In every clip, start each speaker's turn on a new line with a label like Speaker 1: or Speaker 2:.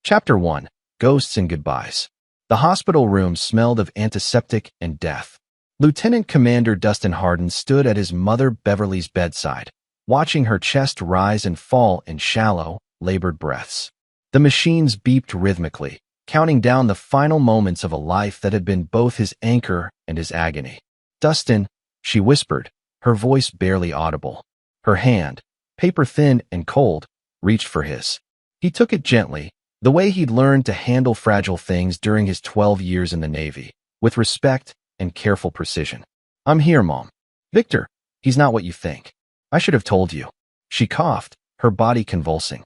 Speaker 1: Chapter 1. Ghosts and Goodbyes. The hospital room smelled of antiseptic and death. Lieutenant Commander Dustin Hardin stood at his mother Beverly's bedside, watching her chest rise and fall in shallow, labored breaths. The machines beeped rhythmically, counting down the final moments of a life that had been both his anchor and his agony. "Dustin," she whispered, her voice barely audible. Her hand, paper-thin and cold, reached for his. He took it gently, the way he'd learned to handle fragile things during his 12 years in the Navy, with respect and careful precision. "I'm here, Mom. Victor, he's not what you think. I should have told you." She coughed, her body convulsing.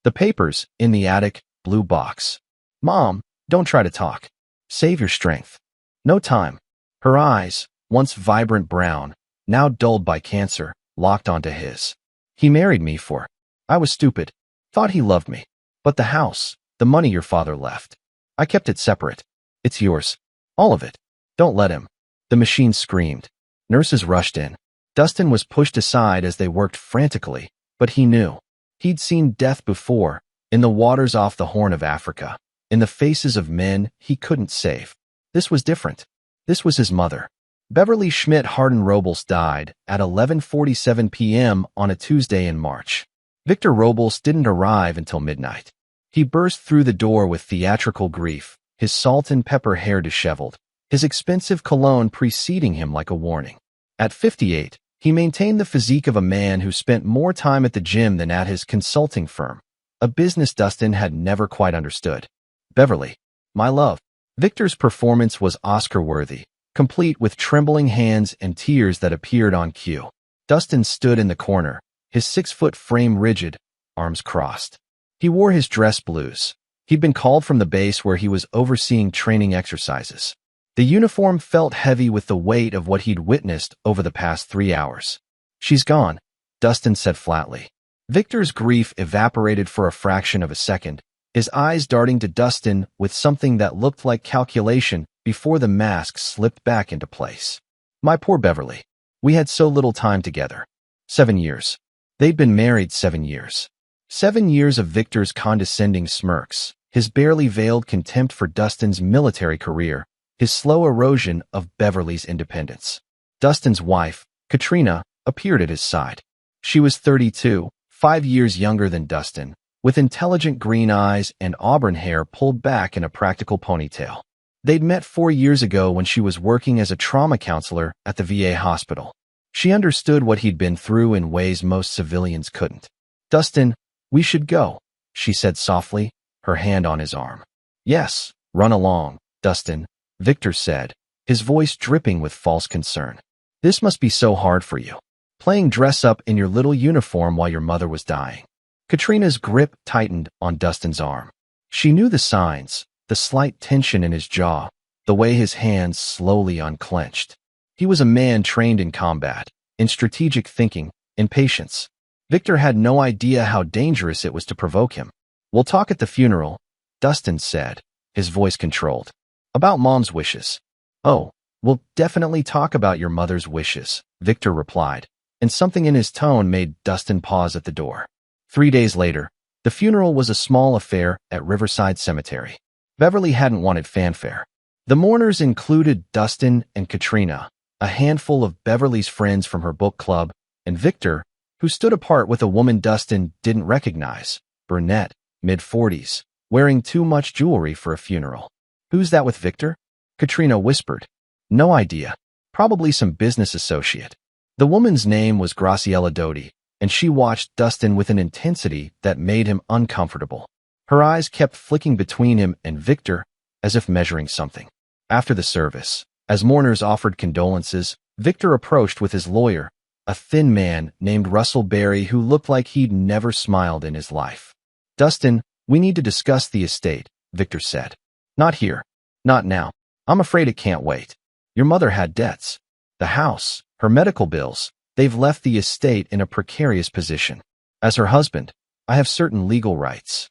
Speaker 1: "The papers, in the attic, blue box. Mom, don't try to talk. Save your strength." "No time." Her eyes, once vibrant brown, now dulled by cancer, locked onto his. "He married me for. I was stupid. Thought he loved me. But the house, the money your father left. I kept it separate. It's yours. All of it. Don't let him." The machine screamed. Nurses rushed in. Dustin was pushed aside as they worked frantically, but he knew. He'd seen death before, in the waters off the Horn of Africa, in the faces of men he couldn't save. This was different. This was his mother. Beverly Schmidt Hardin Robles died at 11:47 p.m. on a Tuesday in March. Victor Robles didn't arrive until midnight. He burst through the door with theatrical grief, his salt and pepper hair disheveled, his expensive cologne preceding him like a warning. At 58, he maintained the physique of a man who spent more time at the gym than at his consulting firm, a business Dustin had never quite understood. "Beverly, my love." Victor's performance was Oscar-worthy, complete with trembling hands and tears that appeared on cue. Dustin stood in the corner, his 6-foot frame rigid, arms crossed. He wore his dress blues. He'd been called from the base where he was overseeing training exercises. The uniform felt heavy with the weight of what he'd witnessed over the past 3 hours. "She's gone," Dustin said flatly. Victor's grief evaporated for a fraction of a second, his eyes darting to Dustin with something that looked like calculation before the mask slipped back into place. "My poor Beverly. We had so little time together. 7 years. They'd been married 7 years. 7 years of Victor's condescending smirks, his barely veiled contempt for Dustin's military career, his slow erosion of Beverly's independence. Dustin's wife, Katrina, appeared at his side. She was 32, 5 years younger than Dustin, with intelligent green eyes and auburn hair pulled back in a practical ponytail. They'd met 4 years ago when she was working as a trauma counselor at the VA hospital. She understood what he'd been through in ways most civilians couldn't. "Dustin, we should go," she said softly, her hand on his arm. "Yes, run along, Dustin," Victor said, his voice dripping with false concern. "This must be so hard for you, playing dress-up in your little uniform while your mother was dying." Katrina's grip tightened on Dustin's arm. She knew the signs, the slight tension in his jaw, the way his hands slowly unclenched. He was a man trained in combat, in strategic thinking, in patience. Victor had no idea how dangerous it was to provoke him. "We'll talk at the funeral," Dustin said, his voice controlled. "About Mom's wishes." "Oh, we'll definitely talk about your mother's wishes," Victor replied, and something in his tone made Dustin pause at the door. 3 days later, the funeral was a small affair at Riverside Cemetery. Beverly hadn't wanted fanfare. The mourners included Dustin and Katrina, a handful of Beverly's friends from her book club, and Victor, who stood apart with a woman Dustin didn't recognize, brunette, mid-40s, wearing too much jewelry for a funeral. "Who's that with Victor?" Katrina whispered. "No idea. Probably some business associate." The woman's name was Graciela Doty, and she watched Dustin with an intensity that made him uncomfortable. Her eyes kept flicking between him and Victor, as if measuring something. After the service, as mourners offered condolences, Victor approached with his lawyer, a thin man named Russell Berry who looked like he'd never smiled in his life. "Dustin, we need to discuss the estate," Victor said. "Not here. Not now. I'm afraid it can't wait. Your mother had debts. The house, her medical bills, they've left the estate in a precarious position. As her husband, I have certain legal rights."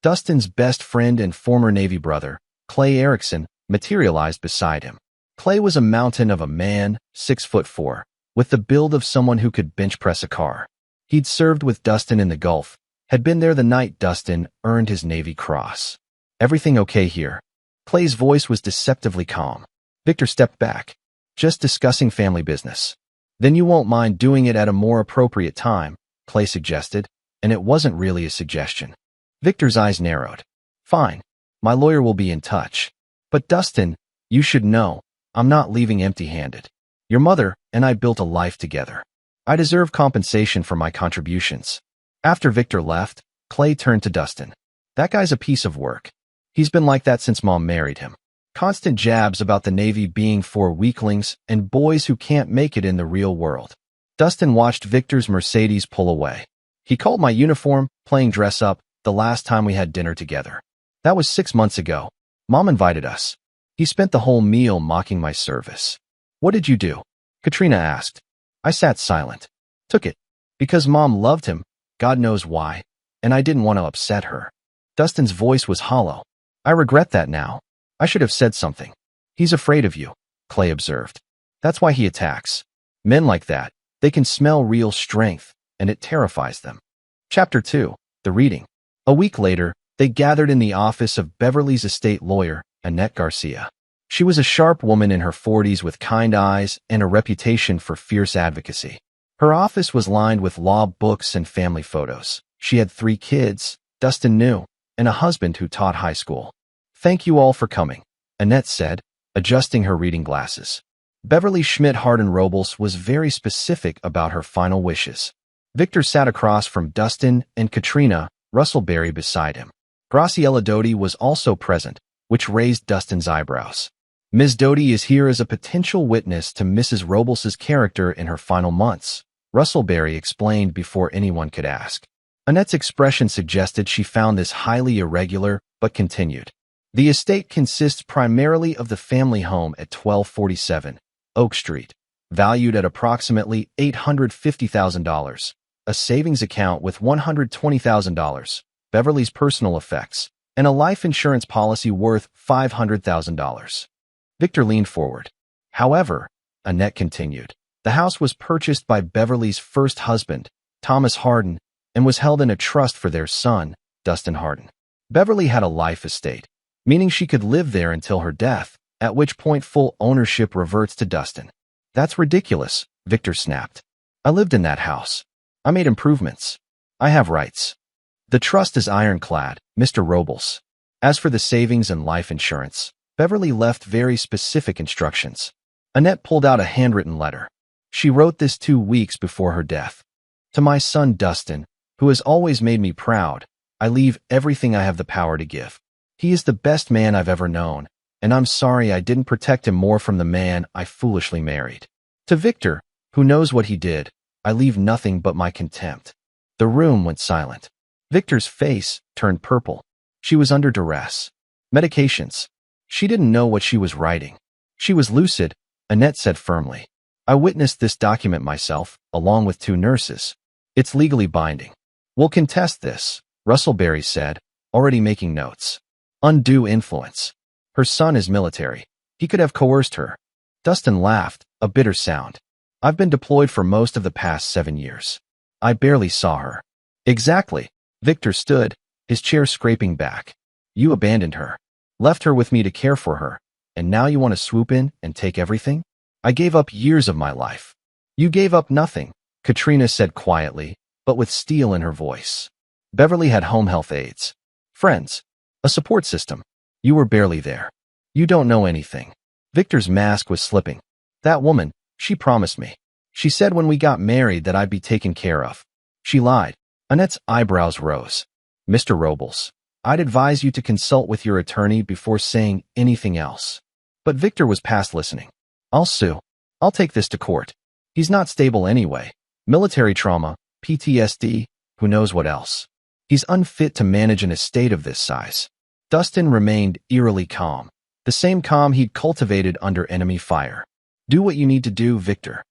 Speaker 1: Dustin's best friend and former Navy brother, Clay Erickson, materialized beside him. Clay was a mountain of a man, 6'4", with the build of someone who could bench press a car. He'd served with Dustin in the Gulf, Had been there the night Dustin earned his Navy Cross. Everything okay here? Clay's voice was deceptively calm. Victor stepped back. Just discussing family business. Then you won't mind doing it at a more appropriate time, Clay suggested, and it wasn't really a suggestion. Victor's eyes narrowed. Fine. My lawyer will be in touch. But Dustin, you should know, I'm not leaving empty-handed. Your mother and I built a life together. I deserve compensation for my contributions. After Victor left, Clay turned to Dustin. That guy's a piece of work. He's been like that since Mom married him. Constant jabs about the Navy being for weaklings and boys who can't make it in the real world. Dustin watched Victor's Mercedes pull away. He called my uniform, playing dress-up, the last time we had dinner together. That was 6 months ago. Mom invited us. He spent the whole meal mocking my service. What did you do? Katrina asked. I sat silent. Took it. Because Mom loved him, God knows why, and I didn't want to upset her. Dustin's voice was hollow. I regret that now. I should have said something. He's afraid of you, Clay observed. That's why he attacks. Men like that, they can smell real strength, and it terrifies them. Chapter 2, The Reading. A week later, they gathered in the office of Beverly's estate lawyer, Annette Garcia. She was a sharp woman in her 40s with kind eyes and a reputation for fierce advocacy. Her office was lined with law books and family photos. She had 3 kids, Dustin knew, and a husband who taught high school. Thank you all for coming, Annette said, adjusting her reading glasses. Beverly Schmidt-Harden-Robles was very specific about her final wishes. Victor sat across from Dustin and Katrina, Russellberry beside him. Graciela Doty was also present, which raised Dustin's eyebrows. Ms. Doty is here as a potential witness to Mrs. Robles's character in her final months, Russellberry explained before anyone could ask. Annette's expression suggested she found this highly irregular, but continued. The estate consists primarily of the family home at 1247 Oak Street, valued at approximately $850,000, a savings account with $120,000, Beverly's personal effects, and a life insurance policy worth $500,000. Victor leaned forward. However, Annette continued, the house was purchased by Beverly's first husband, Thomas Harden, and was held in a trust for their son, Dustin Harden. Beverly had a life estate, meaning she could live there until her death, at which point full ownership reverts to Dustin. That's ridiculous, Victor snapped. I lived in that house. I made improvements. I have rights. The trust is ironclad, Mr. Robles. As for the savings and life insurance, Beverly left very specific instructions. Annette pulled out a handwritten letter. She wrote this 2 weeks before her death. To my son Dustin, who has always made me proud, I leave everything I have the power to give. He is the best man I've ever known, and I'm sorry I didn't protect him more from the man I foolishly married. To Victor, who knows what he did, I leave nothing but my contempt. The room went silent. Victor's face turned purple. She was under duress. Medications. She didn't know what she was writing. She was lucid, Annette said firmly. I witnessed this document myself, along with 2 nurses. It's legally binding. We'll contest this, Russellberry said, already making notes. Undue influence. Her son is military. He could have coerced her. Dustin laughed, a bitter sound. I've been deployed for most of the past 7 years. I barely saw her. Exactly. Victor stood, his chair scraping back. You abandoned her. Left her with me to care for her, and now you want to swoop in and take everything? I gave up years of my life. You gave up nothing, Katrina said quietly, but with steel in her voice. Beverly had home health aides. Friends. A support system. You were barely there. You don't know anything. Victor's mask was slipping. That woman, she promised me. She said when we got married that I'd be taken care of. She lied. Annette's eyebrows rose. Mr. Robles, I'd advise you to consult with your attorney before saying anything else. But Victor was past listening. I'll sue. I'll take this to court. He's not stable anyway. Military trauma, PTSD, who knows what else. He's unfit to manage an estate of this size. Dustin remained eerily calm, the same calm he'd cultivated under enemy fire. Do what you need to do, Victor.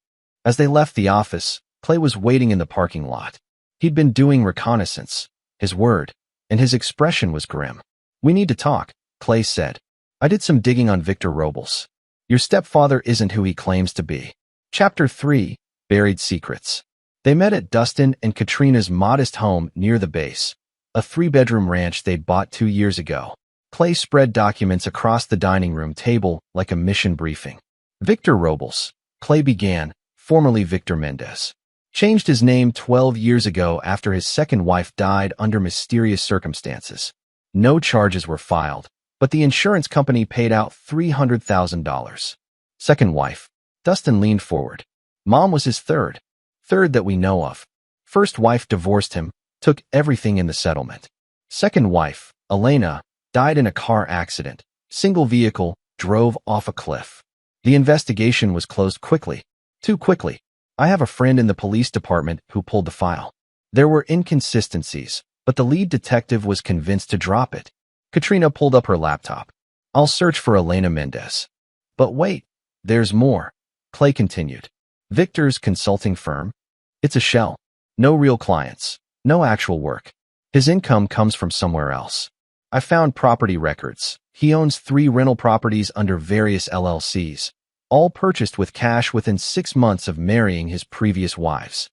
Speaker 1: As they left the office, Clay was waiting in the parking lot. He'd been doing reconnaissance, his word, and his expression was grim. We need to talk, Clay said. I did some digging on Victor Robles. Your stepfather isn't who he claims to be. Chapter 3, Buried Secrets. They met at Dustin and Katrina's modest home near the base, a 3-bedroom ranch they'd bought 2 years ago. Clay spread documents across the dining room table like a mission briefing. Victor Robles, Clay began, formerly Victor Mendez. Changed his name 12 years ago after his second wife died under mysterious circumstances. No charges were filed, but the insurance company paid out $300,000. Second wife. Dustin leaned forward. Mom was his third that we know of. First wife divorced him, took everything in the settlement. Second wife, Elena, died in a car accident. Single vehicle, drove off a cliff. The investigation was closed quickly. Too quickly. I have a friend in the police department who pulled the file. There were inconsistencies, but the lead detective was convinced to drop it. Katrina pulled up her laptop. I'll search for Elena Mendez. But wait, there's more. Clay continued. Victor's consulting firm? It's a shell. No real clients. No actual work. His income comes from somewhere else. I found property records. He owns 3 rental properties under various LLCs, all purchased with cash within 6 months of marrying his previous wives.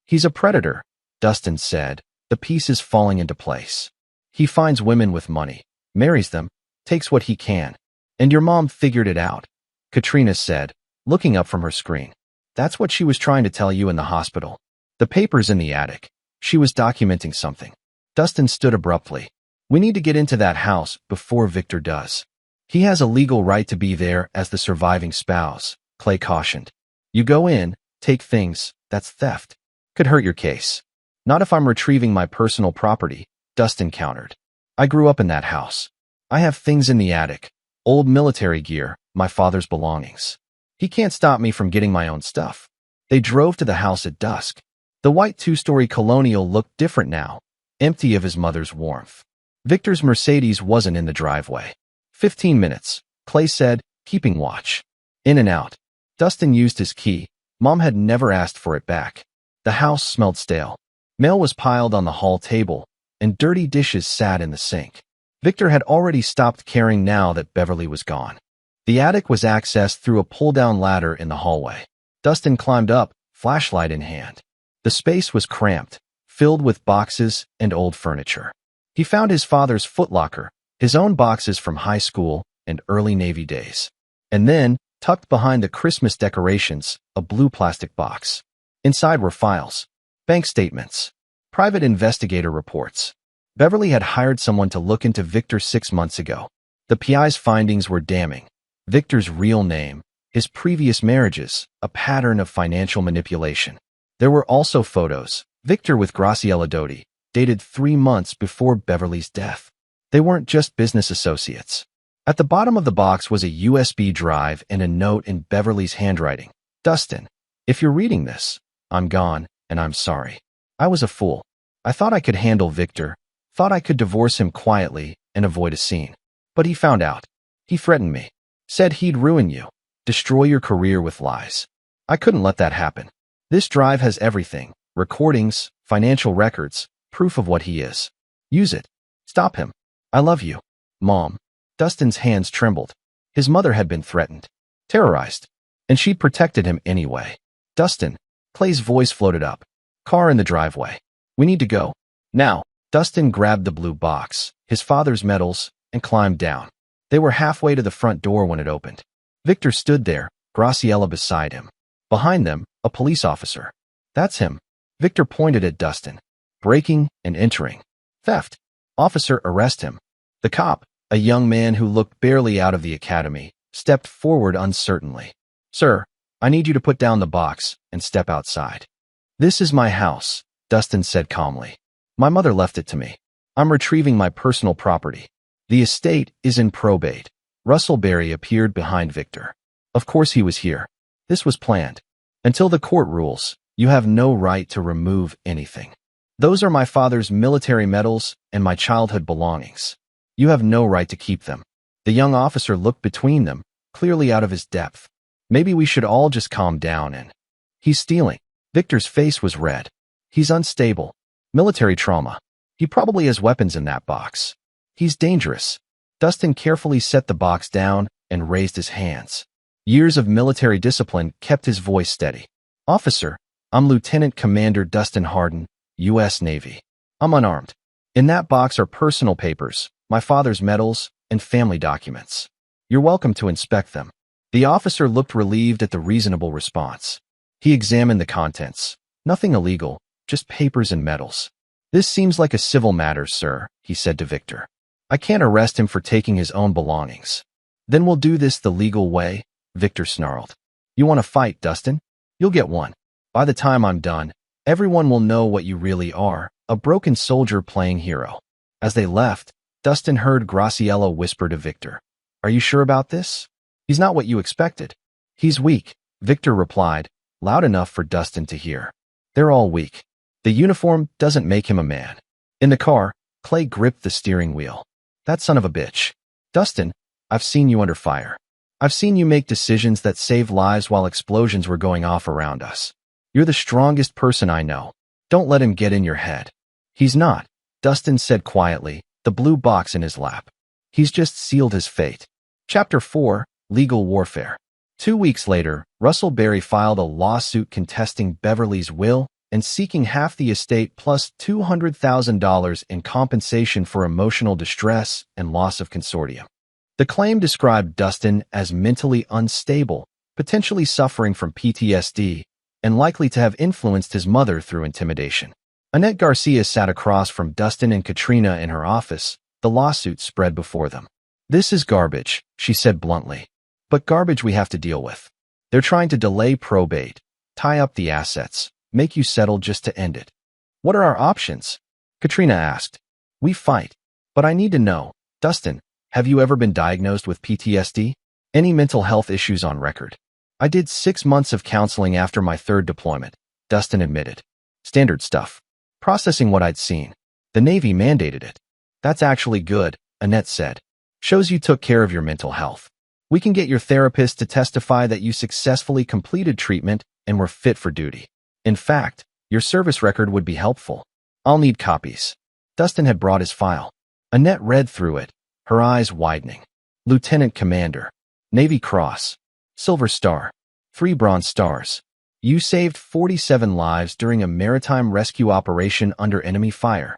Speaker 1: He's a predator, Dustin said, the pieces falling into place. He finds women with money, marries them, takes what he can. And your mom figured it out, Katrina said, looking up from her screen. That's what she was trying to tell you in the hospital. The papers in the attic. She was documenting something. Dustin stood abruptly. We need to get into that house before Victor does. He has a legal right to be there as the surviving spouse, Clay cautioned. You go in, take things, that's theft. Could hurt your case. Not if I'm retrieving my personal property, Dustin countered. I grew up in that house. I have things in the attic, old military gear, my father's belongings. He can't stop me from getting my own stuff. They drove to the house at dusk. The white 2-story colonial looked different now, empty of his mother's warmth. Victor's Mercedes wasn't in the driveway. 15 minutes, Clay said, keeping watch. In and out. Dustin used his key. Mom had never asked for it back. The house smelled stale. Mail was piled on the hall table, and dirty dishes sat in the sink. Victor had already stopped caring now that Beverly was gone. The attic was accessed through a pull-down ladder in the hallway. Dustin climbed up, flashlight in hand. The space was cramped, filled with boxes and old furniture. He found his father's footlocker, his own boxes from high school and early Navy days. And then, tucked behind the Christmas decorations, a blue plastic box. Inside were files, bank statements, private investigator reports. Beverly had hired someone to look into Victor 6 months ago. The PI's findings were damning. Victor's real name, his previous marriages, a pattern of financial manipulation. There were also photos, Victor with Graciela Doty, dated 3 months before Beverly's death. They weren't just business associates. At the bottom of the box was a USB drive and a note in Beverly's handwriting. Dustin, if you're reading this, I'm gone, and I'm sorry. I was a fool. I thought I could handle Victor, thought I could divorce him quietly and avoid a scene. But he found out. He threatened me. Said he'd ruin you, destroy your career with lies. I couldn't let that happen. This drive has everything, recordings, financial records, proof of what he is. Use it. Stop him. I love you. Mom. Dustin's hands trembled. His mother had been threatened, terrorized, and she'd protected him anyway. Dustin. Clay's voice floated up. Car in the driveway. We need to go. Now. Dustin grabbed the blue box, his father's medals, and climbed down. They were halfway to the front door when it opened. Victor stood there, Graciela beside him. Behind them, a police officer. That's him. Victor pointed at Dustin. Breaking and entering. Theft. Officer, arrest him. The cop, a young man who looked barely out of the academy, stepped forward uncertainly. Sir, I need you to put down the box and step outside. This is my house, Dustin said calmly. My mother left it to me. I'm retrieving my personal property. The estate is in probate. Russell Berry appeared behind Victor. Of course he was here. This was planned. Until the court rules, you have no right to remove anything. Those are my father's military medals and my childhood belongings. You have no right to keep them. The young officer looked between them, clearly out of his depth. Maybe we should all just calm down and... He's stealing. Victor's face was red. He's unstable. Military trauma. He probably has weapons in that box. He's dangerous. Dustin carefully set the box down and raised his hands. Years of military discipline kept his voice steady. Officer, I'm Lieutenant Commander Dustin Hardin, U.S. Navy. I'm unarmed. In that box are personal papers, my father's medals, and family documents. You're welcome to inspect them." The officer looked relieved at the reasonable response. He examined the contents. Nothing illegal, just papers and medals. "This seems like a civil matter, sir," he said to Victor. "I can't arrest him for taking his own belongings." "Then we'll do this the legal way," Victor snarled. "You want to fight, Dustin? You'll get one. By the time I'm done, everyone will know what you really are, a broken soldier playing hero." As they left, Dustin heard Graciela whisper to Victor, "Are you sure about this? He's not what you expected." "He's weak," Victor replied, loud enough for Dustin to hear. "They're all weak. The uniform doesn't make him a man." In the car, Clay gripped the steering wheel. "That son of a bitch. Dustin, I've seen you under fire. I've seen you make decisions that saved lives while explosions were going off around us. You're the strongest person I know. Don't let him get in your head." "He's not," Dustin said quietly, the blue box in his lap. "He's just sealed his fate." Chapter 4, Legal Warfare. 2 weeks later, Russell Berry filed a lawsuit contesting Beverly's will and seeking half the estate plus $200,000 in compensation for emotional distress and loss of consortium. The claim described Dustin as mentally unstable, potentially suffering from PTSD, and likely to have influenced his mother through intimidation. Annette Garcia sat across from Dustin and Katrina in her office, the lawsuit spread before them. "This is garbage," she said bluntly. "But garbage we have to deal with. They're trying to delay probate, tie up the assets, make you settle just to end it." "What are our options?" Katrina asked. "We fight. But I need to know, Dustin, have you ever been diagnosed with PTSD? Any mental health issues on record?" "I did 6 months of counseling after my 3rd deployment," Dustin admitted. "Standard stuff. Processing what I'd seen. The Navy mandated it." "That's actually good," Annette said. "Shows you took care of your mental health. We can get your therapist to testify that you successfully completed treatment and were fit for duty. In fact, your service record would be helpful. I'll need copies." Dustin had brought his file. Annette read through it, her eyes widening. "Lieutenant Commander. Navy Cross. Silver Star. 3 Bronze Stars. You saved 47 lives during a maritime rescue operation under enemy fire."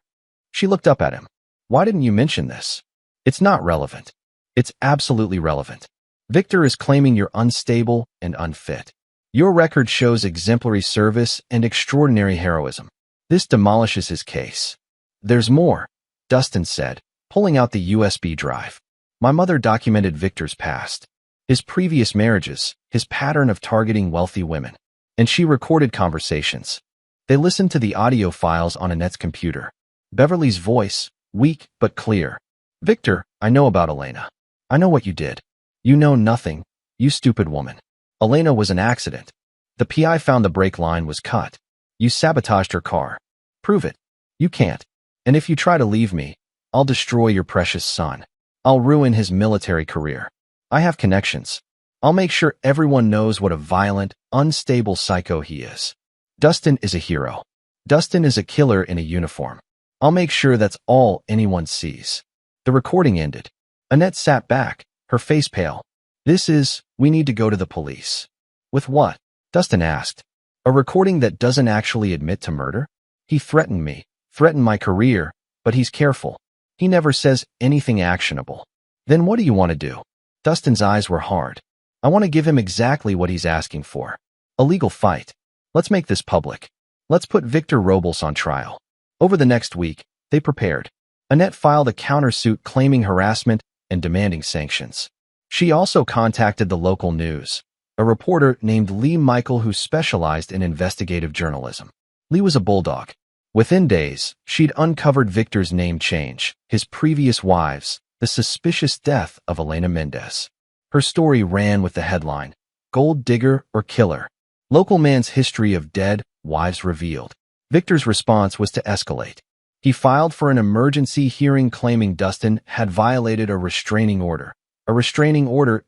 Speaker 1: She looked up at him. "Why didn't you mention this?" "It's not relevant." "It's absolutely relevant. Victor is claiming you're unstable and unfit. Your record shows exemplary service and extraordinary heroism. This demolishes his case." "There's more," Dustin said, pulling out the USB drive. "My mother documented Victor's past, his previous marriages, his pattern of targeting wealthy women. And she recorded conversations. They listened to the audio files on Annette's computer. Beverly's voice, weak but clear. "Victor, I know about Elena. I know what you did. You know nothing, you stupid woman. Elena was an accident. The PI found the brake line was cut. You sabotaged her car. Prove it. You can't. And if you try to leave me, I'll destroy your precious son. I'll ruin his military career. I have connections. I'll make sure everyone knows what a violent, unstable psycho he is. Dustin is a hero. Dustin is a killer in a uniform. I'll make sure that's all anyone sees." The recording ended. Annette sat back, her face pale. We need to go to the police." "With what?" Dustin asked. "A recording that doesn't actually admit to murder? He threatened me, threatened my career, but he's careful. He never says anything actionable." "Then what do you want to do?" Dustin's eyes were hard. "I want to give him exactly what he's asking for. A legal fight. Let's make this public. Let's put Victor Robles on trial." Over the next week, they prepared. Annette filed a countersuit claiming harassment and demanding sanctions. She also contacted the local news, a reporter named Lee Michael who specialized in investigative journalism. Lee was a bulldog. Within days, she'd uncovered Victor's name change, his previous wives, the suspicious death of Elena Mendez. Her story ran with the headline, "Gold Digger or Killer? Local man's history of dead wives revealed." Victor's response was to escalate. He filed for an emergency hearing claiming Dustin had violated a restraining order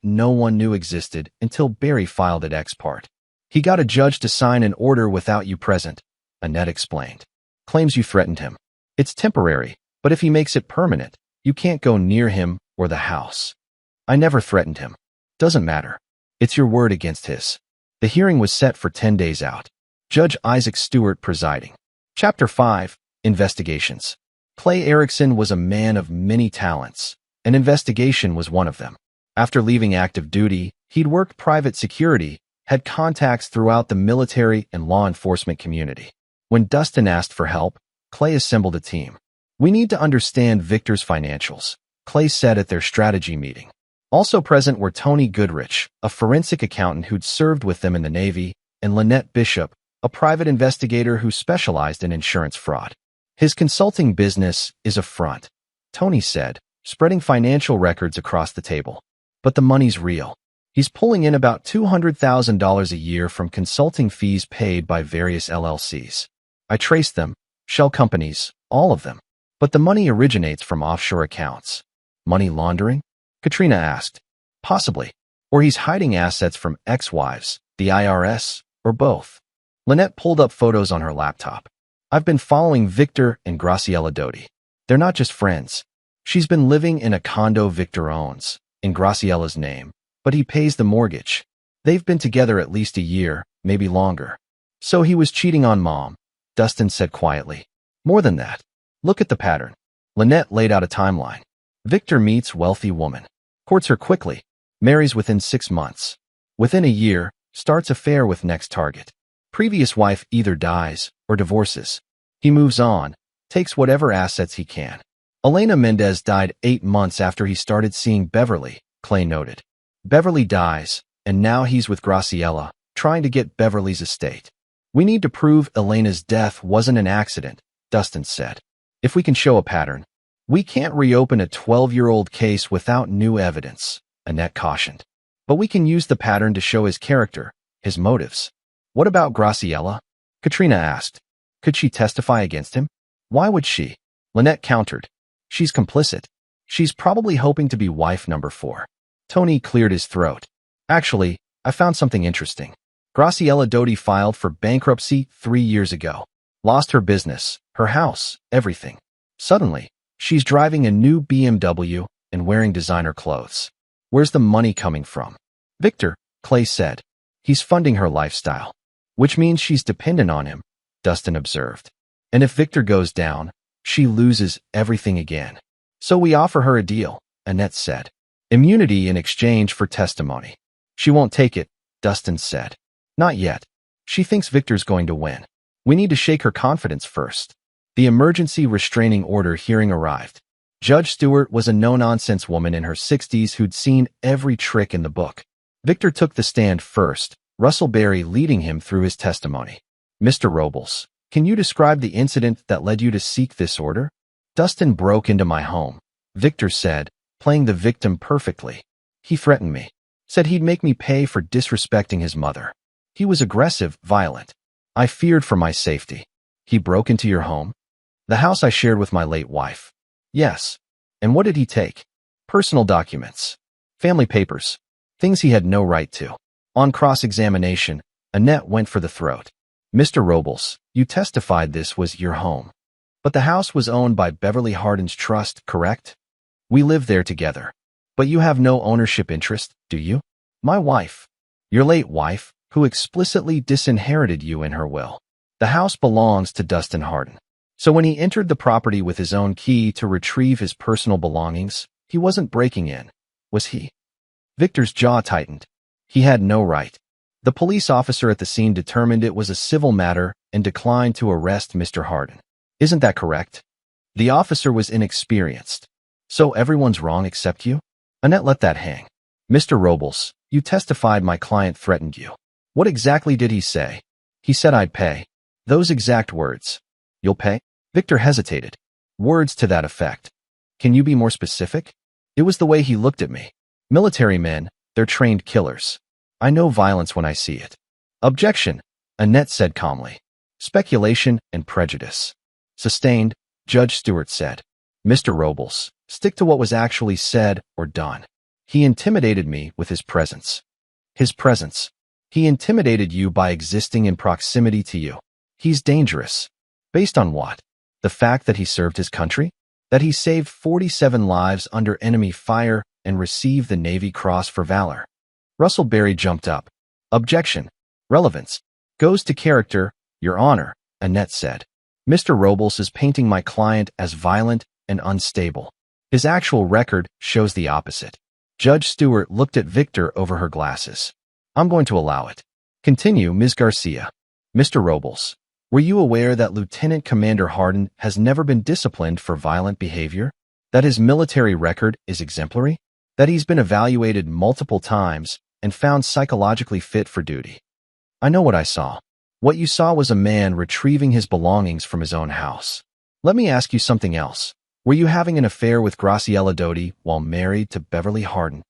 Speaker 1: no one knew existed until Berry filed it ex parte. "He got a judge to sign an order without you present," Annette explained. "Claims you threatened him. It's temporary, but if he makes it permanent, you can't go near him or the house." "I never threatened him." "Doesn't matter. It's your word against his." The hearing was set for 10 days out. Judge Isaac Stewart presiding. Chapter 5. Investigations. Clay Erickson was a man of many talents. An investigation was one of them. After leaving active duty, he'd worked private security, had contacts throughout the military and law enforcement community. When Dustin asked for help, Clay assembled a team. "We need to understand Victor's financials," Clay said at their strategy meeting. Also present were Tony Goodrich, a forensic accountant who'd served with them in the Navy, and Lynette Bishop, a private investigator who specialized in insurance fraud. "His consulting business is a front," Tony said, spreading financial records across the table. "But the money's real. He's pulling in about $200,000 a year from consulting fees paid by various LLCs. I traced them, shell companies, all of them. But the money originates from offshore accounts." "Money laundering?" Katrina asked. "Possibly. Or he's hiding assets from ex-wives, the IRS, or both." Lynette pulled up photos on her laptop. "I've been following Victor and Graciela Doty. They're not just friends. She's been living in a condo Victor owns, in Graciela's name, but he pays the mortgage. They've been together at least a year, maybe longer." "So he was cheating on Mom," Dustin said quietly. "More than that. Look at the pattern." Lynette laid out a timeline. Victor meets wealthy woman, courts her quickly, marries within 6 months. Within a year, starts affair with next target. Previous wife either dies or divorces. He moves on, takes whatever assets he can. Elena Mendez died 8 months after he started seeing Beverly, Clay noted. Beverly dies, and now he's with Graciela, trying to get Beverly's estate. "We need to prove Elena's death wasn't an accident," Dustin said. "If we can show a pattern." "We can't reopen a 12-year-old case without new evidence," Annette cautioned. "But we can use the pattern to show his character, his motives." "What about Graciela?" Katrina asked. "Could she testify against him?" "Why would she?" Lynette countered. "She's complicit. She's probably hoping to be wife number 4. Tony cleared his throat. "Actually, I found something interesting. Graciela Doty filed for bankruptcy 3 years ago. Lost her business, her house, everything. Suddenly, she's driving a new BMW and wearing designer clothes. Where's the money coming from?" "Victor," Clay said. "He's funding her lifestyle." "Which means she's dependent on him," Dustin observed. "And if Victor goes down, she loses everything again. So we offer her a deal," Annette said. "Immunity in exchange for testimony." "She won't take it," Dustin said. "Not yet. She thinks Victor's going to win. We need to shake her confidence first." The emergency restraining order hearing arrived. Judge Stewart was a no-nonsense woman in her 60s who'd seen every trick in the book. Victor took the stand first, Russell Berry leading him through his testimony. "Mr. Robles, can you describe the incident that led you to seek this order?" "Dustin broke into my home," Victor said, playing the victim perfectly. "He threatened me, said he'd make me pay for disrespecting his mother. He was aggressive, violent. I feared for my safety." "He broke into your home?" "The house I shared with my late wife." "Yes. And what did he take?" "Personal documents. Family papers. Things he had no right to." On cross-examination, Annette went for the throat. "Mr. Robles, you testified this was your home. But the house was owned by Beverly Hardin's trust, correct? We live there together. But you have no ownership interest, do you?" "My wife. Your late wife, who explicitly disinherited you in her will. The house belongs to Dustin Hardin. So when he entered the property with his own key to retrieve his personal belongings, he wasn't breaking in, was he?" Victor's jaw tightened. He had no right. The police officer at the scene determined it was a civil matter and declined to arrest Mr. Hardin. "Isn't that correct?" The officer was inexperienced. "So everyone's wrong except you?" Annette let that hang. "Mr. Robles, you testified my client threatened you. What exactly did he say?" "He said I'd pay. Those exact words." "You'll pay?" Victor hesitated. "Words to that effect." "Can you be more specific?" "It was the way he looked at me. Military men, they're trained killers. I know violence when I see it." "Objection," Annette said calmly. "Speculation and prejudice." "Sustained," Judge Stewart said. "Mr. Robles, stick to what was actually said or done." "He intimidated me with his presence." "His presence. He intimidated you by existing in proximity to you. He's dangerous." "Based on what? The fact that he served his country? That he saved 47 lives under enemy fire and received the Navy Cross for valor?" Russell Berry jumped up. "Objection. Relevance. Goes to character, Your Honor, Annette said. Mr. Robles is painting my client as violent and unstable. His actual record shows the opposite. Judge Stewart looked at Victor over her glasses. I'm going to allow it. Continue, Ms. Garcia. Mr. Robles, were you aware that Lieutenant Commander Hardin has never been disciplined for violent behavior? That his military record is exemplary? That he's been evaluated multiple times and found psychologically fit for duty? I know what I saw. What you saw was a man retrieving his belongings from his own house. Let me ask you something else. Were you having an affair with Graciela Doty while married to Beverly Hardin?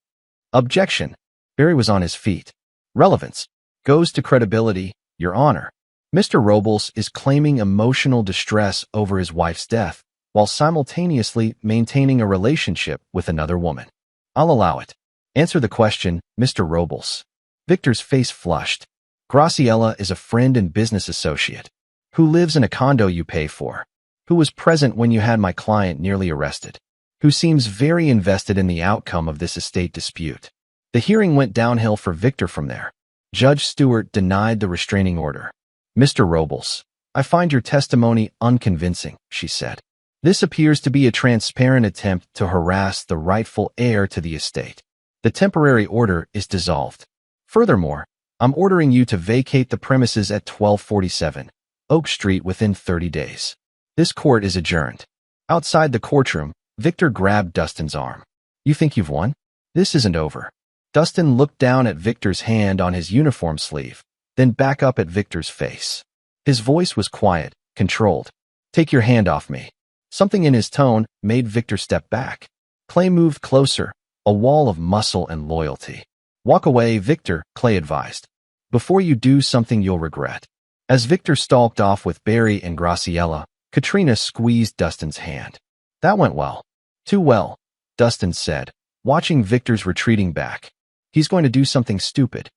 Speaker 1: Objection. Barry was on his feet. Relevance. Goes to credibility, Your Honor. Mr. Robles is claiming emotional distress over his wife's death, while simultaneously maintaining a relationship with another woman. I'll allow it. Answer the question, Mr. Robles. Victor's face flushed. Graciela is a friend and business associate who lives in a condo you pay for, who was present when you had my client nearly arrested, who seems very invested in the outcome of this estate dispute. The hearing went downhill for Victor from there. Judge Stewart denied the restraining order. Mr. Robles, I find your testimony unconvincing, she said. This appears to be a transparent attempt to harass the rightful heir to the estate. The temporary order is dissolved. Furthermore, I'm ordering you to vacate the premises at 1247 Oak Street within 30 days. This court is adjourned. Outside the courtroom, Victor grabbed Dustin's arm. You think you've won? This isn't over. Dustin looked down at Victor's hand on his uniform sleeve, then back up at Victor's face. His voice was quiet, controlled. Take your hand off me. Something in his tone made Victor step back. Clay moved closer, a wall of muscle and loyalty. Walk away, Victor, Clay advised. Before you do something you'll regret. As Victor stalked off with Barry and Graciela, Katrina squeezed Dustin's hand. That went well. Too well, Dustin said, watching Victor's retreating back. He's going to do something stupid.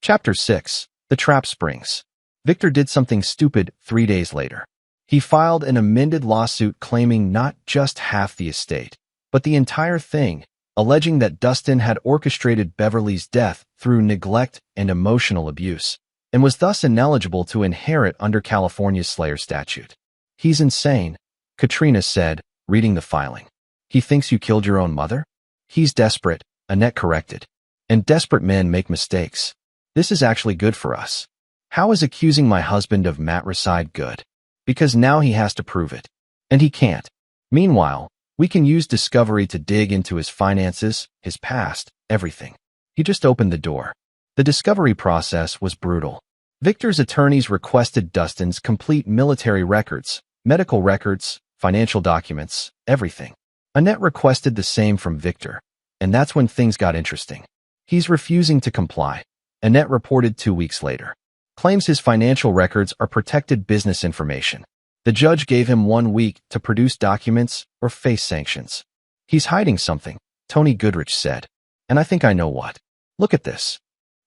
Speaker 1: Chapter 6. The Trap Springs. Victor did something stupid 3 days later. He filed an amended lawsuit claiming not just half the estate, but the entire thing, alleging that Dustin had orchestrated Beverly's death through neglect and emotional abuse, and was thus ineligible to inherit under California's Slayer statute. He's insane, Katrina said, reading the filing. He thinks you killed your own mother? He's desperate, Annette corrected. And desperate men make mistakes. This is actually good for us. How is accusing my husband of matricide good? Because now he has to prove it. And he can't. Meanwhile, we can use discovery to dig into his finances, his past, everything. He just opened the door. The discovery process was brutal. Victor's attorneys requested Dustin's complete military records, medical records, financial documents, everything. Annette requested the same from Victor, and that's when things got interesting. He's refusing to comply, Annette reported 2 weeks later. Claims his financial records are protected business information. The judge gave him 1 week to produce documents or face sanctions. He's hiding something, Tony Goodrich said. And I think I know what. Look at this.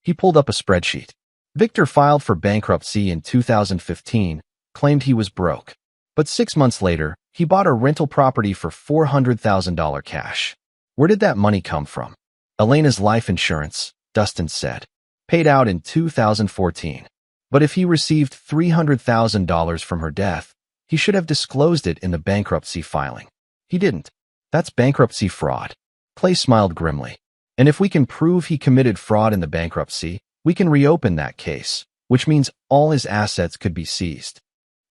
Speaker 1: He pulled up a spreadsheet. Victor filed for bankruptcy in 2015, claimed he was broke. But 6 months later, he bought a rental property for $400,000 cash. Where did that money come from? Elena's life insurance, Dustin said. Paid out in 2014. But if he received $300,000 from her death, he should have disclosed it in the bankruptcy filing. He didn't. That's bankruptcy fraud. Clay smiled grimly. And if we can prove he committed fraud in the bankruptcy, we can reopen that case, which means all his assets could be seized.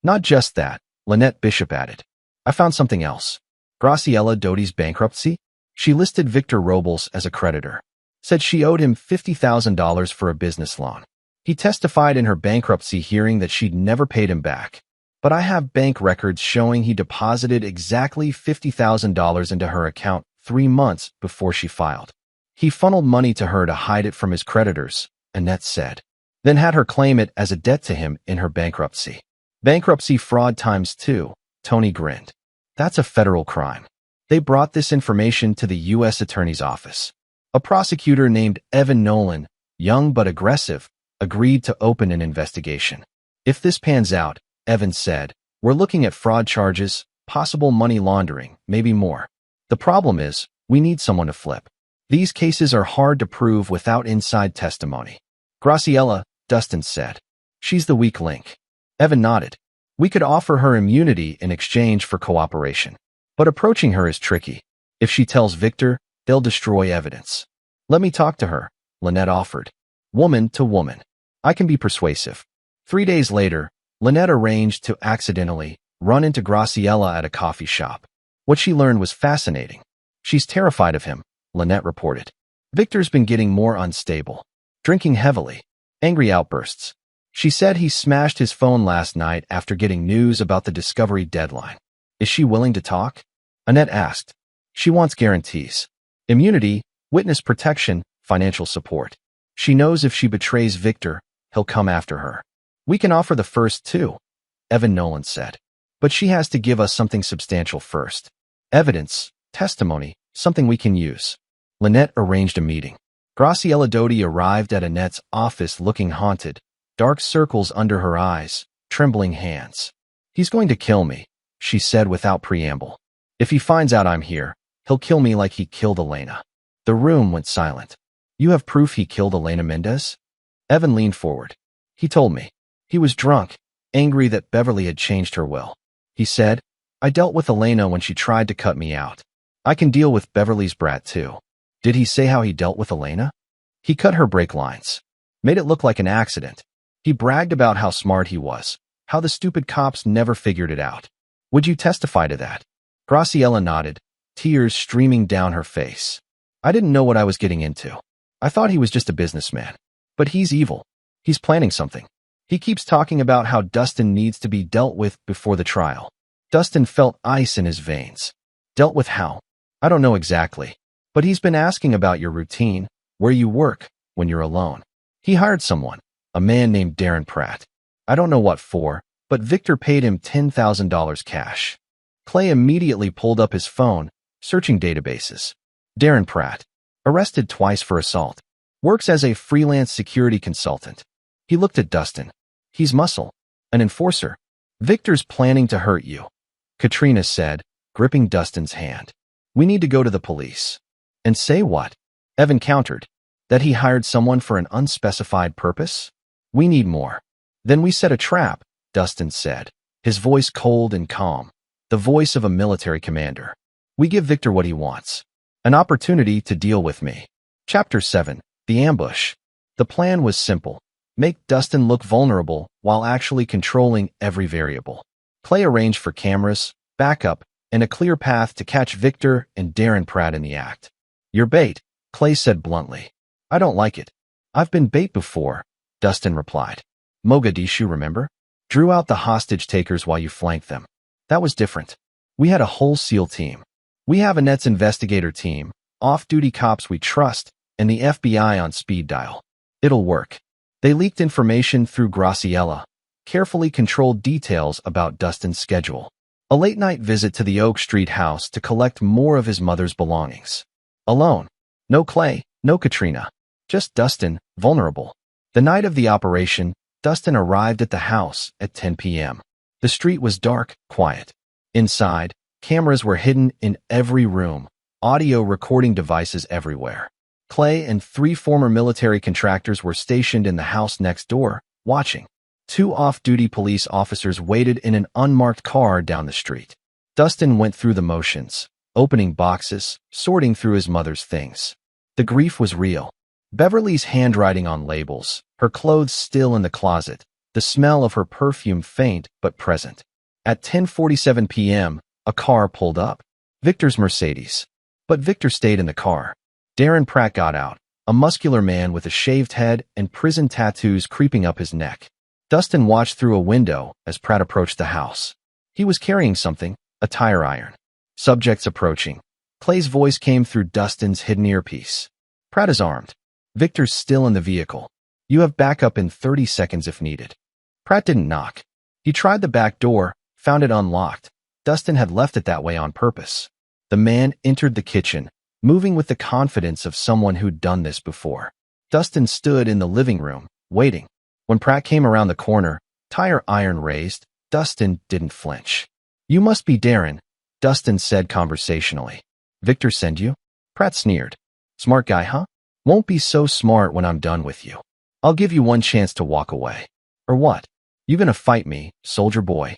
Speaker 1: Not just that, Lynette Bishop added. I found something else. Graciela Doty's bankruptcy? She listed Victor Robles as a creditor. Said she owed him $50,000 for a business loan. He testified in her bankruptcy hearing that she'd never paid him back. But I have bank records showing he deposited exactly $50,000 into her account 3 months before she filed. He funneled money to her to hide it from his creditors, Annette said, then had her claim it as a debt to him in her bankruptcy. Bankruptcy fraud times 2, Tony grinned. That's a federal crime. They brought this information to the U.S. Attorney's Office. A prosecutor named Evan Nolan, young but aggressive, agreed to open an investigation. If this pans out, Evans said, we're looking at fraud charges, possible money laundering, maybe more. The problem is, we need someone to flip. These cases are hard to prove without inside testimony. Graciela, Dustin said. She's the weak link. Evan nodded. We could offer her immunity in exchange for cooperation. But approaching her is tricky. If she tells Victor, they'll destroy evidence. Let me talk to her, Lynette offered. Woman to woman. I can be persuasive. 3 days later, Lynette arranged to accidentally run into Graciela at a coffee shop. What she learned was fascinating. She's terrified of him, Lynette reported. Victor's been getting more unstable. Drinking heavily. Angry outbursts. She said he smashed his phone last night after getting news about the discovery deadline. Is she willing to talk? Annette asked. She wants guarantees. Immunity, witness protection, financial support. She knows if she betrays Victor, he'll come after her. We can offer the first two, Evan Nolan said. But she has to give us something substantial first. Evidence, testimony, something we can use. Lynette arranged a meeting. Graciela Doty arrived at Annette's office looking haunted, dark circles under her eyes, trembling hands. He's going to kill me, she said without preamble. If he finds out I'm here, he'll kill me like he killed Elena. The room went silent. You have proof he killed Elena Mendez? Evan leaned forward. He told me. He was drunk, angry that Beverly had changed her will. He said, I dealt with Elena when she tried to cut me out. I can deal with Beverly's brat too. Did he say how he dealt with Elena? He cut her brake lines. Made it look like an accident. He bragged about how smart he was, how the stupid cops never figured it out. Would you testify to that? Graciela nodded, tears streaming down her face. I didn't know what I was getting into. I thought he was just a businessman. But he's evil. He's planning something. He keeps talking about how Dustin needs to be dealt with before the trial. Dustin felt ice in his veins. Dealt with how? I don't know exactly. But he's been asking about your routine, where you work, when you're alone. He hired someone, a man named Darren Pratt. I don't know what for, but Victor paid him $10,000 cash. Clay immediately pulled up his phone, searching databases. Darren Pratt, arrested twice for assault, works as a freelance security consultant. He looked at Dustin. He's muscle, an enforcer. Victor's planning to hurt you, Katrina said, gripping Dustin's hand. We need to go to the police. And say what? Evan countered. That he hired someone for an unspecified purpose? We need more. Then we set a trap, Dustin said, his voice cold and calm, the voice of a military commander. We give Victor what he wants. An opportunity to deal with me. Chapter 7. The Ambush. The plan was simple. Make Dustin look vulnerable while actually controlling every variable. Clay arranged for cameras, backup, and a clear path to catch Victor and Darren Pratt in the act. You're bait, Clay said bluntly. I don't like it. I've been bait before, Dustin replied. Mogadishu, remember? Drew out the hostage takers while you flanked them. That was different. We had a whole SEAL team. We have Annette's investigator team, off-duty cops we trust, and the FBI on speed dial. It'll work. They leaked information through Graciela, carefully controlled details about Dustin's schedule. A late-night visit to the Oak Street house to collect more of his mother's belongings. Alone. No Clay, no Katrina. Just Dustin, vulnerable. The night of the operation, Dustin arrived at the house at 10 p.m. The street was dark, quiet. Inside, cameras were hidden in every room, audio recording devices everywhere. Clay and 3 former military contractors were stationed in the house next door, watching. 2 off-duty police officers waited in an unmarked car down the street. Dustin went through the motions, opening boxes, sorting through his mother's things. The grief was real. Beverly's handwriting on labels, her clothes still in the closet, the smell of her perfume faint but present. At 10:47 p.m., a car pulled up. Victor's Mercedes. But Victor stayed in the car. Darren Pratt got out, a muscular man with a shaved head and prison tattoos creeping up his neck. Dustin watched through a window as Pratt approached the house. He was carrying something, a tire iron. Subjects approaching. Clay's voice came through Dustin's hidden earpiece. Pratt is armed. Victor's still in the vehicle. You have backup in 30 seconds if needed. Pratt didn't knock. He tried the back door, found it unlocked. Dustin had left it that way on purpose. The man entered the kitchen, moving with the confidence of someone who'd done this before. Dustin stood in the living room, waiting. When Pratt came around the corner, tire iron raised, Dustin didn't flinch. You must be Darren, Dustin said conversationally. Victor send you? Pratt sneered. Smart guy, huh? Won't be so smart when I'm done with you. I'll give you one chance to walk away. Or what? You gonna fight me, soldier boy?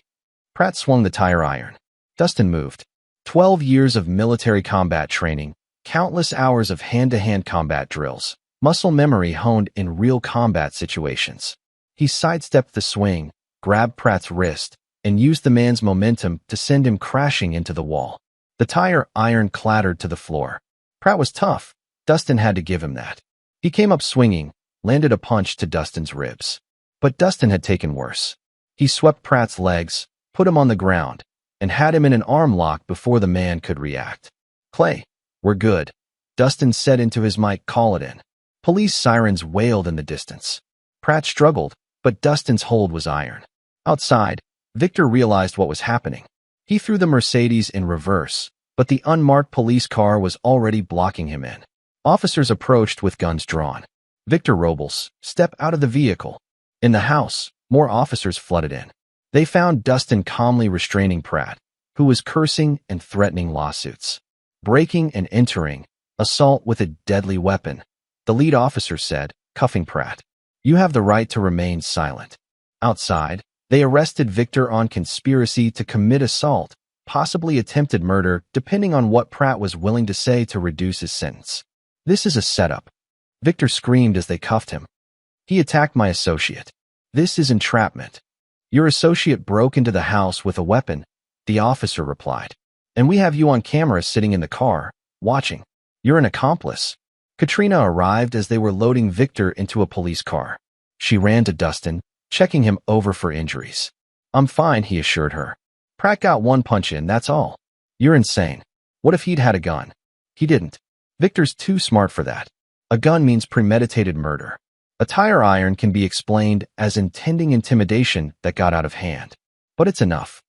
Speaker 1: Pratt swung the tire iron. Dustin moved. 12 years of military combat training, countless hours of hand-to-hand combat drills, muscle memory honed in real combat situations. He sidestepped the swing, grabbed Pratt's wrist, and used the man's momentum to send him crashing into the wall. The tire iron clattered to the floor. Pratt was tough. Dustin had to give him that. He came up swinging, landed a punch to Dustin's ribs. But Dustin had taken worse. He swept Pratt's legs, put him on the ground, and had him in an arm lock before the man could react. "Clay, we're good," Dustin said into his mic, "call it in." Police sirens wailed in the distance. Pratt struggled, but Dustin's hold was iron. Outside, Victor realized what was happening. He threw the Mercedes in reverse, but the unmarked police car was already blocking him in. Officers approached with guns drawn. "Victor Robles, step out of the vehicle." In the house, more officers flooded in. They found Dustin calmly restraining Pratt, who was cursing and threatening lawsuits. Breaking and entering, assault with a deadly weapon, the lead officer said, cuffing Pratt. "You have the right to remain silent." Outside, they arrested Victor on conspiracy to commit assault, possibly attempted murder, depending on what Pratt was willing to say to reduce his sentence. "This is a setup," Victor screamed as they cuffed him. "He attacked my associate. This is entrapment." "Your associate broke into the house with a weapon," the officer replied. "And we have you on camera sitting in the car, watching. You're an accomplice." Katrina arrived as they were loading Victor into a police car. She ran to Dustin, checking him over for injuries. "I'm fine," he assured her. "Pratt got one punch in, that's all." "You're insane. What if he'd had a gun?" "He didn't. Victor's too smart for that. A gun means premeditated murder. A tire iron can be explained as intending intimidation that got out of hand. But it's enough."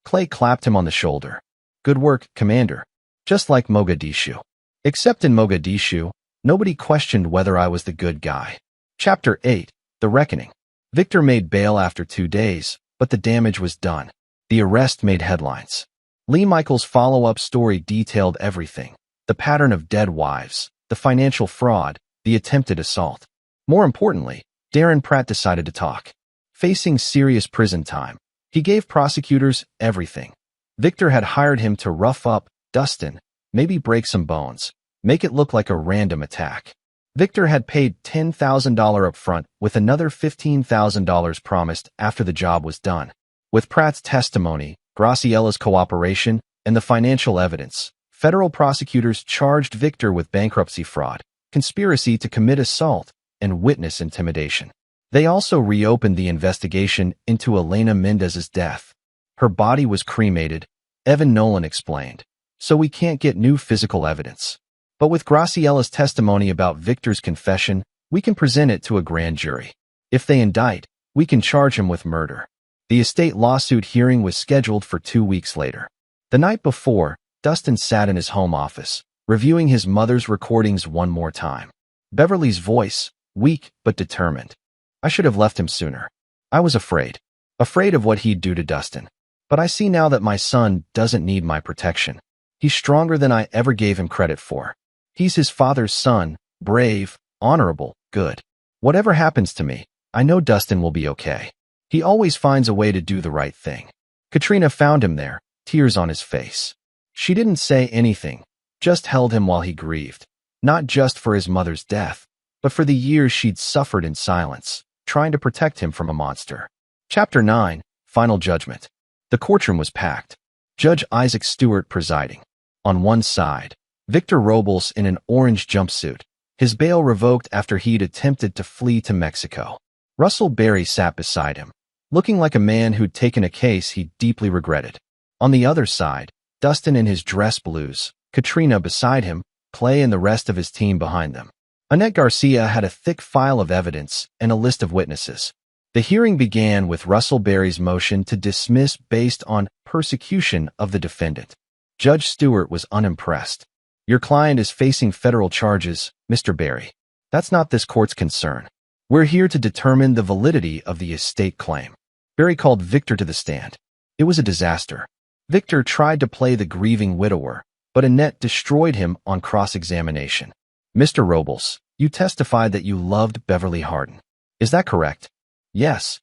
Speaker 1: Clay clapped him on the shoulder. "Good work, Commander. Just like Mogadishu." Except in Mogadishu, nobody questioned whether I was the good guy. Chapter 8, The Reckoning. Victor made bail after 2 days, but the damage was done. The arrest made headlines. Lee Michaels' follow-up story detailed everything: the pattern of dead wives, the financial fraud, the attempted assault. More importantly, Darren Pratt decided to talk. Facing serious prison time, he gave prosecutors everything. Victor had hired him to rough up Dustin, maybe break some bones, make it look like a random attack. Victor had paid $10,000 up front with another $15,000 promised after the job was done. With Pratt's testimony, Graciella's cooperation, and the financial evidence, federal prosecutors charged Victor with bankruptcy fraud, conspiracy to commit assault, and witness intimidation. They also reopened the investigation into Elena Mendez's death. "Her body was cremated," Evan Nolan explained, "so we can't get new physical evidence. But with Graciella's testimony about Victor's confession, we can present it to a grand jury. If they indict, we can charge him with murder." The estate lawsuit hearing was scheduled for 2 weeks later. The night before, Dustin sat in his home office, reviewing his mother's recordings one more time. Beverly's voice, weak but determined. "I should have left him sooner. I was afraid of what he'd do to Dustin. But I see now that my son doesn't need my protection. He's stronger than I ever gave him credit for. He's his father's son, brave, honorable, good. Whatever happens to me, I know Dustin will be okay. He always finds a way to do the right thing." Katrina found him there, tears on his face. She didn't say anything, just held him while he grieved, not just for his mother's death, but for the years she'd suffered in silence, trying to protect him from a monster. Chapter 9, Final Judgment. The courtroom was packed. Judge Isaac Stewart presiding. On one side, Victor Robles in an orange jumpsuit, his bail revoked after he'd attempted to flee to Mexico. Russell Berry sat beside him, looking like a man who'd taken a case he deeply regretted. On the other side, Dustin in his dress blues, Katrina beside him, Clay and the rest of his team behind them. Annette Garcia had a thick file of evidence and a list of witnesses. The hearing began with Russell Berry's motion to dismiss based on persecution of the defendant. Judge Stewart was unimpressed. "Your client is facing federal charges, Mr. Berry. That's not this court's concern. We're here to determine the validity of the estate claim." Berry called Victor to the stand. It was a disaster. Victor tried to play the grieving widower, but Annette destroyed him on cross-examination. "Mr. Robles, you testified that you loved Beverly Hardin. Is that correct?" "Yes."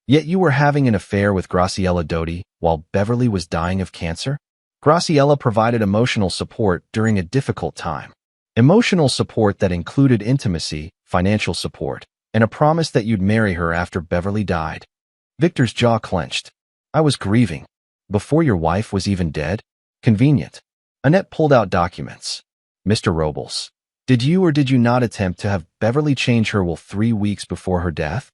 Speaker 1: Yet you were having an affair with Graciela Doty while Beverly was dying of cancer? Graciela provided emotional support during a difficult time. Emotional support that included intimacy, financial support, and a promise that you'd marry her after Beverly died. Victor's jaw clenched. I was grieving. Before your wife was even dead? Convenient. Annette pulled out documents. Mr. Robles, did you or did you not attempt to have Beverly change her will 3 weeks before her death?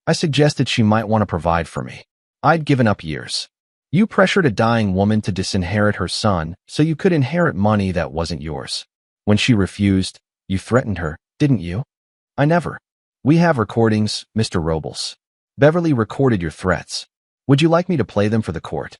Speaker 1: I suggested she might want to provide for me. I'd given up years. You pressured a dying woman to disinherit her son so you could inherit money that wasn't yours. When she refused, you threatened her, didn't you? I never. We have recordings, Mr. Robles. Beverly recorded your threats. Would you like me to play them for the court?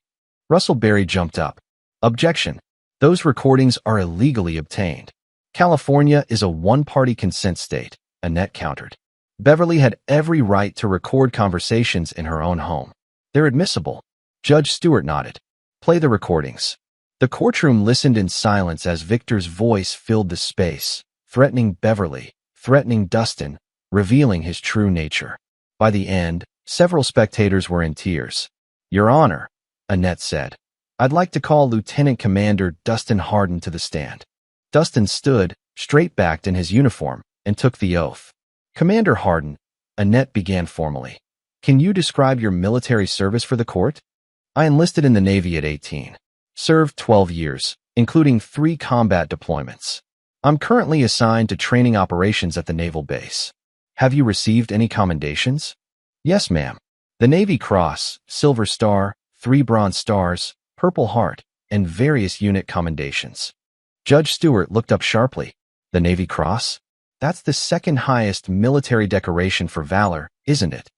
Speaker 1: Russell Berry jumped up. Objection. Those recordings are illegally obtained. California is a one-party consent state, Annette countered. Beverly had every right to record conversations in her own home. They're admissible. Judge Stewart nodded. Play the recordings. The courtroom listened in silence as Victor's voice filled the space, threatening Beverly, threatening Dustin, revealing his true nature. By the end, several spectators were in tears. Your Honor, Annette said, I'd like to call Lieutenant Commander Dustin Hardin to the stand. Dustin stood, straight-backed in his uniform, and took the oath. Commander Hardin, Annette began formally. Can you describe your military service for the court? I enlisted in the Navy at 18. Served 12 years, including 3 combat deployments. I'm currently assigned to training operations at the naval base. Have you received any commendations? Yes, ma'am. The Navy Cross, Silver Star, 3 Bronze Stars, Purple Heart, and various unit commendations. Judge Stewart looked up sharply. The Navy Cross? That's the second highest military decoration for valor, isn't it?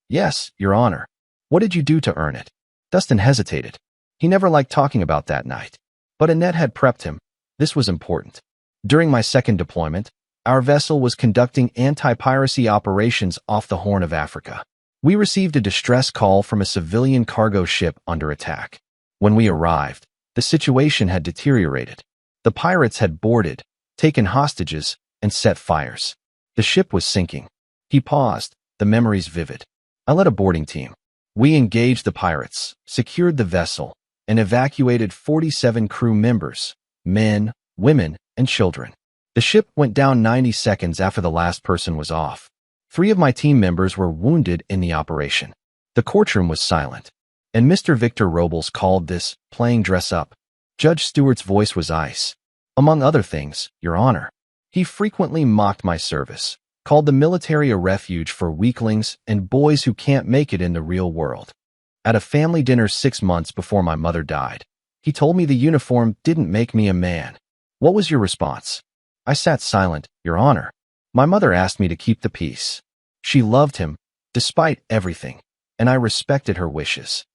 Speaker 1: Yes, Your Honor. What did you do to earn it? Dustin hesitated. He never liked talking about that night. But Annette had prepped him. This was important. During my second deployment, our vessel was conducting anti-piracy operations off the Horn of Africa. We received a distress call from a civilian cargo ship under attack. When we arrived, the situation had deteriorated. The pirates had boarded, taken hostages, and set fires. The ship was sinking. He paused, the memories vivid. I led a boarding team. We engaged the pirates, secured the vessel, and evacuated 47 crew members, men, women, and children. The ship went down 90 seconds after the last person was off. 3 of my team members were wounded in the operation. The courtroom was silent, and Mr. Victor Robles called this playing dress-up. Judge Stewart's voice was ice. Among other things, Your Honor, he frequently mocked my service, called the military a refuge for weaklings and boys who can't make it in the real world. At a family dinner 6 months before my mother died, he told me the uniform didn't make me a man. What was your response? I sat silent, Your Honor. My mother asked me to keep the peace. She loved him, despite everything, and I respected her wishes.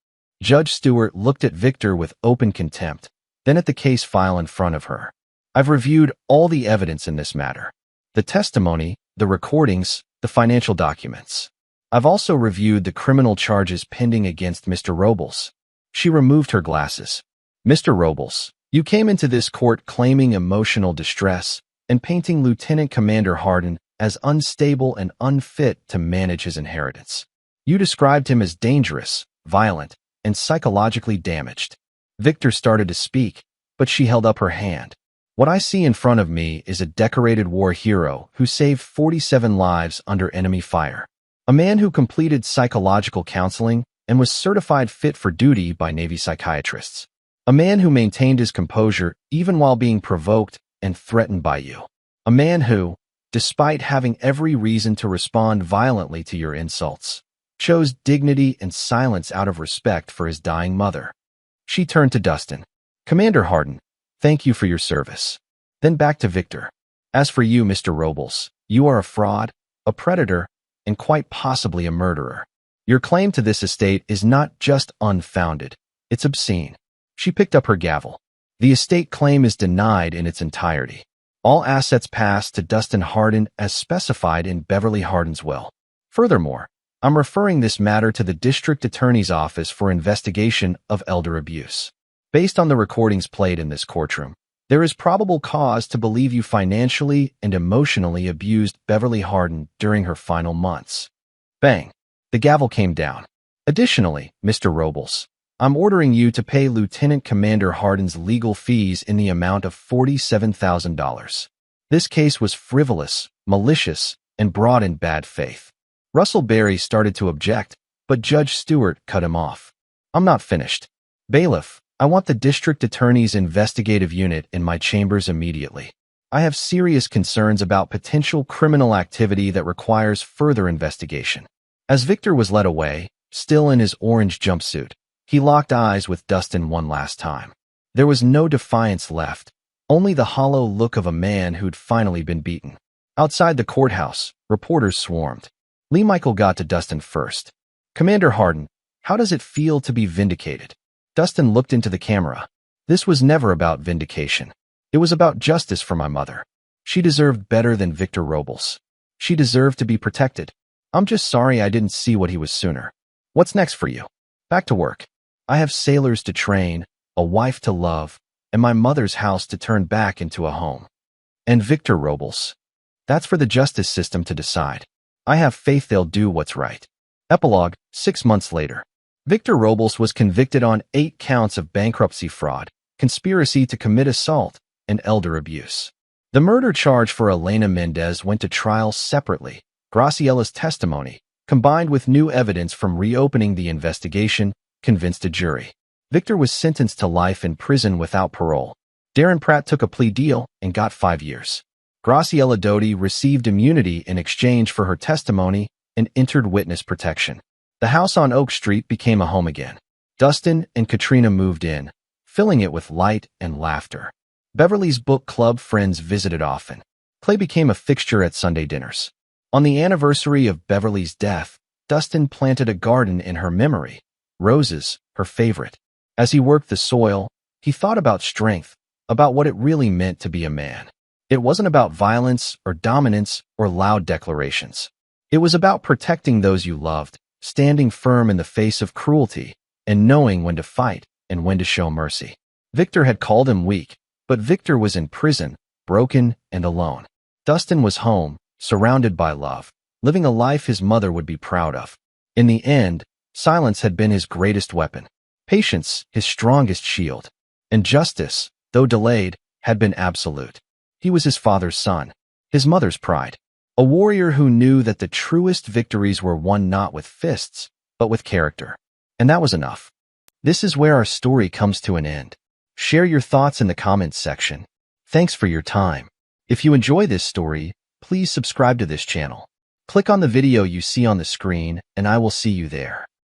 Speaker 1: Judge Stewart looked at Victor with open contempt, then at the case file in front of her. I've reviewed all the evidence in this matter. The testimony, the recordings, the financial documents. I've also reviewed the criminal charges pending against Mr. Robles. She removed her glasses. Mr. Robles, you came into this court claiming emotional distress and painting Lieutenant Commander Hardin as unstable and unfit to manage his inheritance. You described him as dangerous, violent, and psychologically damaged. Victor started to speak, but she held up her hand. What I see in front of me is a decorated war hero who saved 47 lives under enemy fire. A man who completed psychological counseling and was certified fit for duty by Navy psychiatrists. A man who maintained his composure even while being provoked and threatened by you. A man who, despite having every reason to respond violently to your insults, chose dignity and silence out of respect for his dying mother. She turned to Dustin. Commander Hardin, thank you for your service. Then back to Victor. As for you, Mr. Robles, you are a fraud, a predator, and quite possibly a murderer. Your claim to this estate is not just unfounded, it's obscene. She picked up her gavel. The estate claim is denied in its entirety. All assets pass to Dustin Hardin as specified in Beverly Hardin's will. Furthermore, I'm referring this matter to the District Attorney's Office for investigation of elder abuse. Based on the recordings played in this courtroom, there is probable cause to believe you financially and emotionally abused Beverly Hardin during her final months. Bang! The gavel came down. Additionally, Mr. Robles, I'm ordering you to pay Lieutenant Commander Hardin's legal fees in the amount of $47,000. This case was frivolous, malicious, and brought in bad faith. Russell Berry started to object, but Judge Stewart cut him off. I'm not finished. Bailiff, I want the district attorney's investigative unit in my chambers immediately. I have serious concerns about potential criminal activity that requires further investigation. As Victor was led away, still in his orange jumpsuit, he locked eyes with Dustin one last time. There was no defiance left, only the hollow look of a man who'd finally been beaten. Outside the courthouse, reporters swarmed. Lee Michael got to Dustin first. Commander Hardin, how does it feel to be vindicated? Dustin looked into the camera. This was never about vindication. It was about justice for my mother. She deserved better than Victor Robles. She deserved to be protected. I'm just sorry I didn't see what he was sooner. What's next for you? Back to work. I have sailors to train, a wife to love, and my mother's house to turn back into a home. And Victor Robles. That's for the justice system to decide. I have faith they'll do what's right. Epilogue, 6 months later. Victor Robles was convicted on 8 counts of bankruptcy fraud, conspiracy to commit assault, and elder abuse. The murder charge for Elena Mendez went to trial separately. Graciella's testimony, combined with new evidence from reopening the investigation, convinced a jury. Victor was sentenced to life in prison without parole. Darren Pratt took a plea deal and got 5 years. Graciela Doty received immunity in exchange for her testimony and entered witness protection. The house on Oak Street became a home again. Dustin and Katrina moved in, filling it with light and laughter. Beverly's book club friends visited often. Clay became a fixture at Sunday dinners. On the anniversary of Beverly's death, Dustin planted a garden in her memory. Roses, her favorite. As he worked the soil, he thought about strength, about what it really meant to be a man. It wasn't about violence or dominance or loud declarations. It was about protecting those you loved, standing firm in the face of cruelty, and knowing when to fight and when to show mercy. Victor had called him weak, but Victor was in prison, broken and alone. Dustin was home, surrounded by love, living a life his mother would be proud of. In the end, silence had been his greatest weapon, patience his strongest shield, and justice, though delayed, had been absolute. He was his father's son, his mother's pride, a warrior who knew that the truest victories were won not with fists, but with character. And that was enough. This is where our story comes to an end. Share your thoughts in the comments section. Thanks for your time. If you enjoy this story, please subscribe to this channel. Click on the video you see on the screen, and I will see you there.